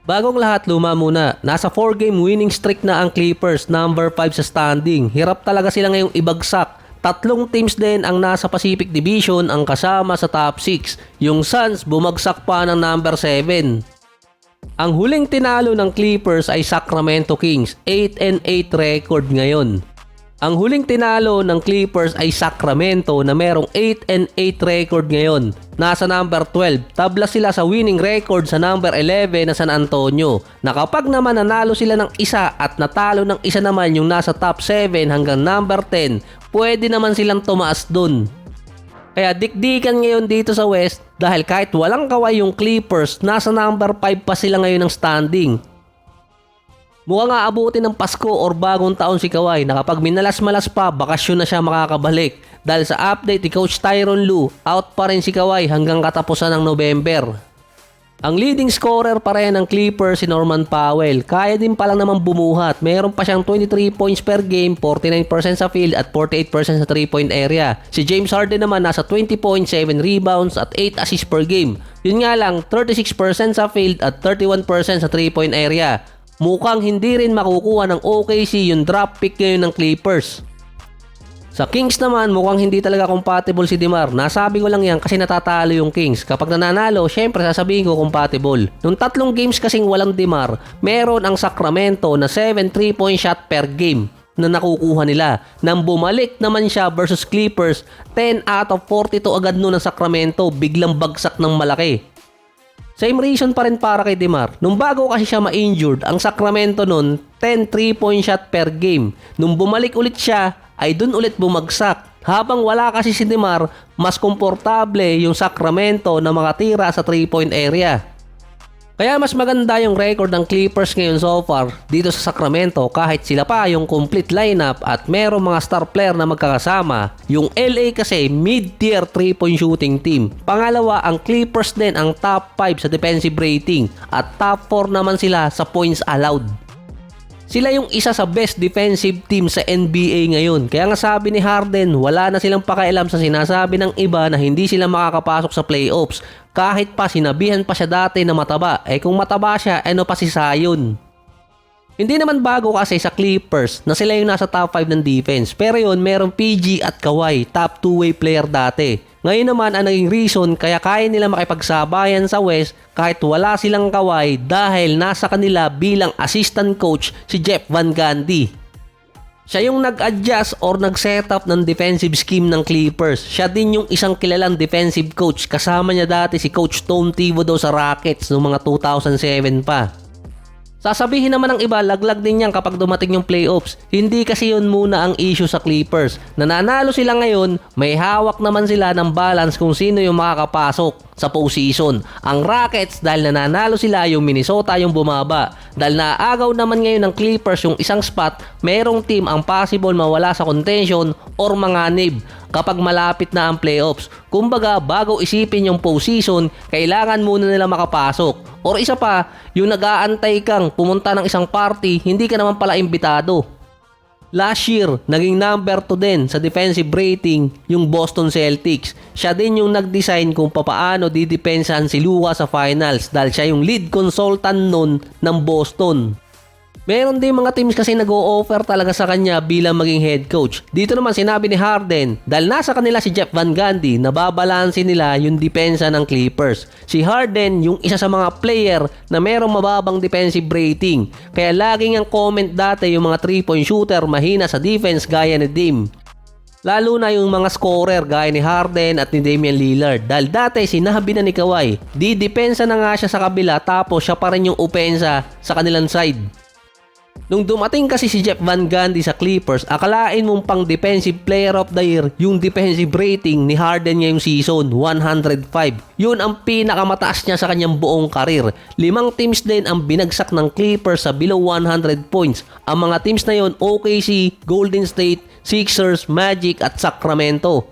Bagong lahat, luma muna. Nasa 4-game winning streak na ang Clippers, number 5 sa standing. Hirap talaga sila ngayong ibagsak. Tatlong teams din ang nasa Pacific Division ang kasama sa top 6. Yung Suns bumagsak pa ng number 7. Ang huling tinalo ng Clippers ay Sacramento Kings, 8-8 record ngayon. Ang huling tinalo ng Clippers ay Sacramento na merong 8-8 record ngayon. Nasa number 12, tabla sila sa winning record sa number 11 na San Antonio. Na kapag naman nanalo sila ng isa at natalo ng isa naman yung nasa top 7 hanggang number 10, pwede naman silang tumaas dun. Kaya dikdikan ngayon dito sa West dahil kahit walang Kawhi yung Clippers, nasa number 5 pa sila ngayon ng standing. Mukhang aabutin ng Pasko or bagong taon si Kawhi na kapag minalas-malas pa, bakasyon na siya makakabalik. Dahil sa update ni Coach Tyronn Lue, out pa rin si Kawhi hanggang katapusan ng November. Ang leading scorer pa rin ng Clippers si Norman Powell. Kaya din palang naman bumuhat. Meron pa siyang 23 points per game, 49% sa field at 48% sa 3-point area. Si James Harden naman nasa 20 points, 7 rebounds at 8 assists per game. Yun nga lang, 36% sa field at 31% sa 3-point area. Mukhang hindi rin makukuha ng OKC yung draft pick ngayon ng Clippers. Sa Kings naman, mukhang hindi talaga compatible si DeMar. Nasabi ko lang yan kasi natatalo yung Kings. Kapag nananalo, syempre sasabihin ko compatible. Nung 3 games kasing walang DeMar, meron ang Sacramento na 7 3-point shot per game na nakukuha nila. Nang bumalik naman siya versus Clippers, 10 out of 42 agad noon ng Sacramento, biglang bagsak ng malaki. Same reason pa rin para kay DeMar. Nung bago kasi siya ma-injured, ang Sacramento nun, 10 3-point shot per game. Nung bumalik ulit siya, ay dun ulit bumagsak. Habang wala kasi si DeMar, mas komportable yung Sacramento na makatira sa 3-point area. Kaya mas maganda yung record ng Clippers ngayon so far dito sa Sacramento kahit sila pa yung complete lineup at merong mga star player na magkakasama. Yung LA kasi mid-tier 3-point shooting team. Pangalawa, ang Clippers din ang top 5 sa defensive rating at top 4 naman sila sa points allowed. Sila yung isa sa best defensive team sa NBA ngayon. Kaya nga sabi ni Harden, wala na silang pakialam sa sinasabi ng iba na hindi sila makakapasok sa playoffs. Kahit pa sinabihan pa siya dati na mataba. Kung mataba siya, ano pa si Zion? Hindi naman bago kasi sa Clippers na sila yung nasa top 5 ng defense. Pero yun, merong PG at Kawhi, top 2-way player dati. Ngayon naman ang naging reason kaya kaya nila makipagsabayan sa West kahit wala silang Kawhi dahil nasa kanila bilang assistant coach si Jeff Van Gundy. Siya yung nag-adjust or nag-setup ng defensive scheme ng Clippers. Siya din yung isang kilalang defensive coach. Kasama niya dati si Coach Tom Thibodeau sa Rockets noong mga 2007 pa. Sasabihin naman ng iba, laglag din yan kapag dumating yung playoffs. Hindi kasi yun muna ang issue sa Clippers. Nananalo sila ngayon, may hawak naman sila ng balance kung sino yung makakapasok sa postseason. Ang Rockets, dahil nananalo sila, yung Minnesota yung bumaba. Dahil naaagaw naman ngayon ng Clippers yung isang spot, merong team ang possible mawala sa contention or manganib kapag malapit na ang playoffs. Kumbaga, bago isipin yung postseason, kailangan muna nila makapasok. Or isa pa, yung nag-aantay kang pumunta ng isang party, hindi ka naman pala imbitado. Last year, naging number 2 din sa defensive rating yung Boston Celtics. Siya din yung nag-design kung papaano didepensahan si Luka sa finals dahil siya yung lead consultant nun ng Boston. Meron din mga teams kasi nag-o-offer talaga sa kanya bilang maging head coach. Dito naman sinabi ni Harden, dahil nasa kanila si Jeff Van Gundy, nababalansin nila yung depensa ng Clippers. Si Harden yung isa sa mga player na merong mababang defensive rating. Kaya laging ang comment dati yung mga 3-point shooter mahina sa defense gaya ni Dame. Lalo na yung mga scorer gaya ni Harden at ni Damian Lillard. Dahil dati sinabi na ni Kawhi, di-depensa na nga siya sa kabila tapos siya pa rin yung opensa sa kanilang side. Nung dumating kasi si Jeff Van Gundy sa Clippers, akalain mong pang defensive player of the year yung defensive rating ni Harden ngayong season, 105. Yun ang pinakamataas niya sa kanyang buong karir. 5 teams din ang binagsak ng Clippers sa below 100 points. Ang mga teams na yon, OKC, Golden State, Sixers, Magic at Sacramento.